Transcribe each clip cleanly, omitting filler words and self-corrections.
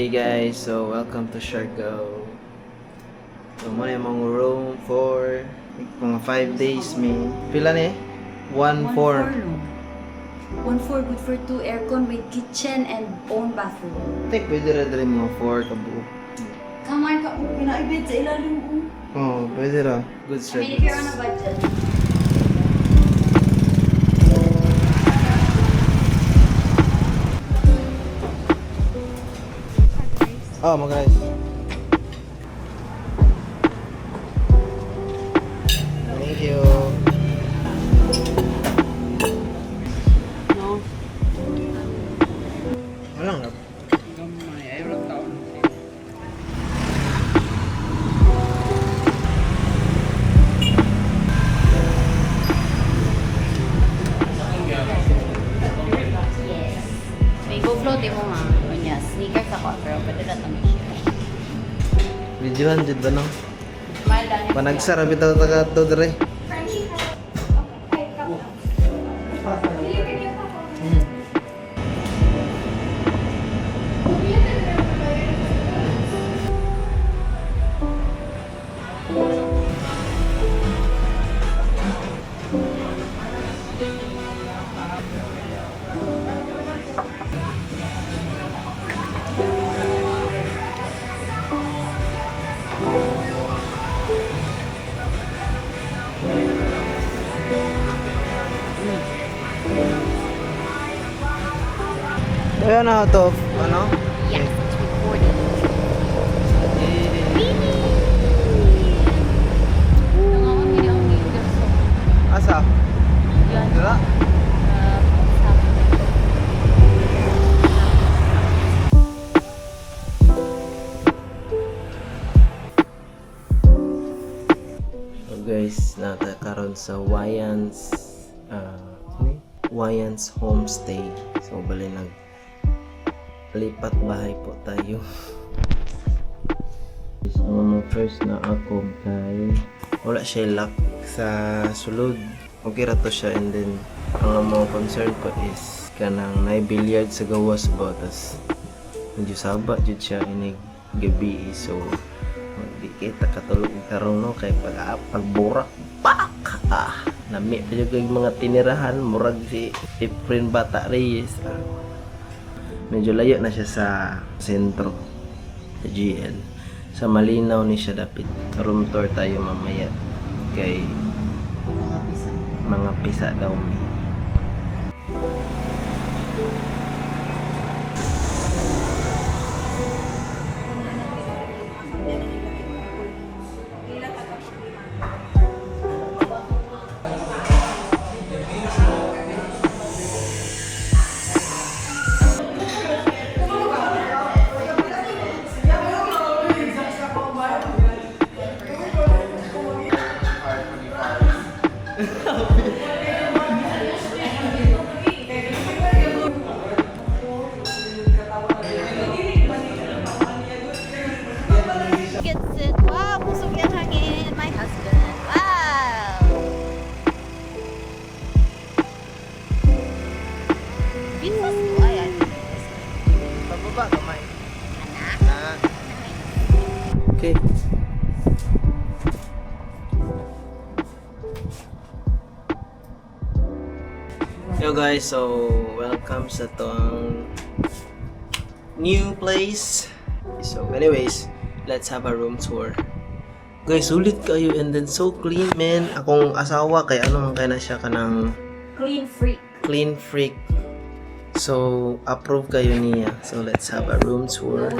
Hey guys, so welcome to Siargao. So muna yung mga room for mga 5 days may pila ni? 1-4. 1-4 good for 2 aircon with kitchen and own bathroom. Think pwede ra dali mga 4 kabuo. Kamay ka mo pinaibid sa ilalim mo. Oh, pwede ra. Good I mean, service. if you're on a budget. Oh, mga guys. Thank you. No. Walang na. Gamay, ayaw lang taon. Yes. May go float mo nga. Kunya, sneakers ako pero pwede na itong issue. Videohan jud ba no? Smile lang yung Panagsara bitaw taga to dire. Ayan na to. Ano? Yes, it's recording. Nangawan nila ang leader so. Asa? Yan. Dira? So guys, natakaroon sa Wayans Homestay. So bali lipat bahay po tayo. So mga first na ako kay wala siya lock sa sulod. Okay ra to siya, and then ang mga concern ko is kanang na-billiard sa gawas ba, tas medyo saba jud siya inig gabi, so di kita katulog karon no kay pagburak nami pa jud kay mga tinirahan murag si Efren Bata Reyes. Medyo layo na siya sa sentro sa GL. Sa Malinaw ni siya dapat room tour tayo mamaya kay mga pisa daw may. Gets it. Wow, busog yung hangin. My husband. Wow. Bisos ko. Ayan. Pababa kamay. Anak. Ah. Okay. Yo guys, so welcome sa tong new place. So anyways, let's have a room tour. Guys, sulit kayo and then so clean, man. Akong asawa kay ano man kay na siya kanang Clean freak. clean freak. So approve kayo niya. So let's have a room tour.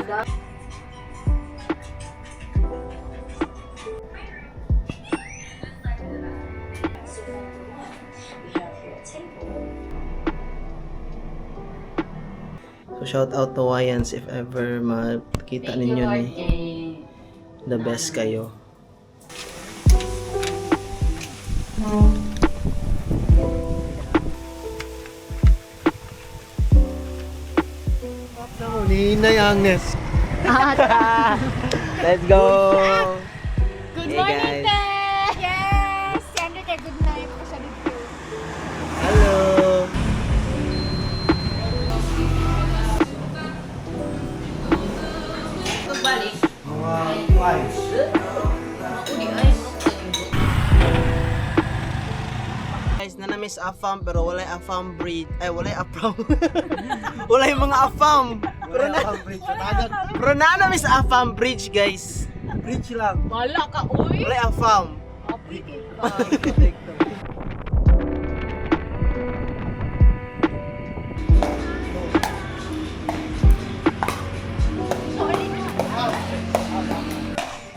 So shout out to Wayans if ever makita ninyo ni the best kayo. Ni Nay Agnes. Let's go. Good Hey, morning, guys. Te! Yes! Siyempre kay good night pa siya dito. Hello. Guys, nanamiss afam pero walay afam breed. Ay, walay afam. Walay mga afam. Pero nanamiss afam bridge, guys. Bridge lang. Wala ka, uy! Walay afam. Appreciate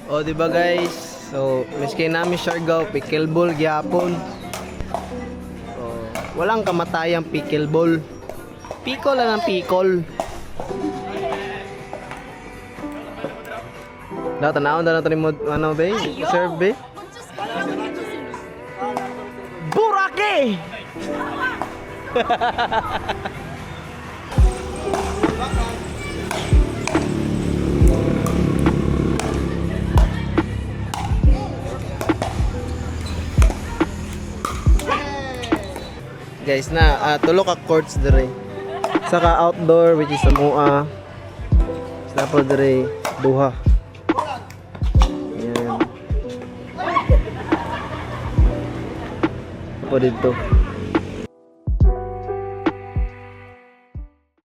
O, di ba guys? So, miski namin Siargao, pickleball gyapon. So, walang kamatayang pickleball. Pikol lang ang pikol. Daw tanawon daw natin mo ano be? Serve be? Burake! Guys na tulo ka courts dire. Saka outdoor which is Samoa. Snapple dire duha. Ayan. Apa dito?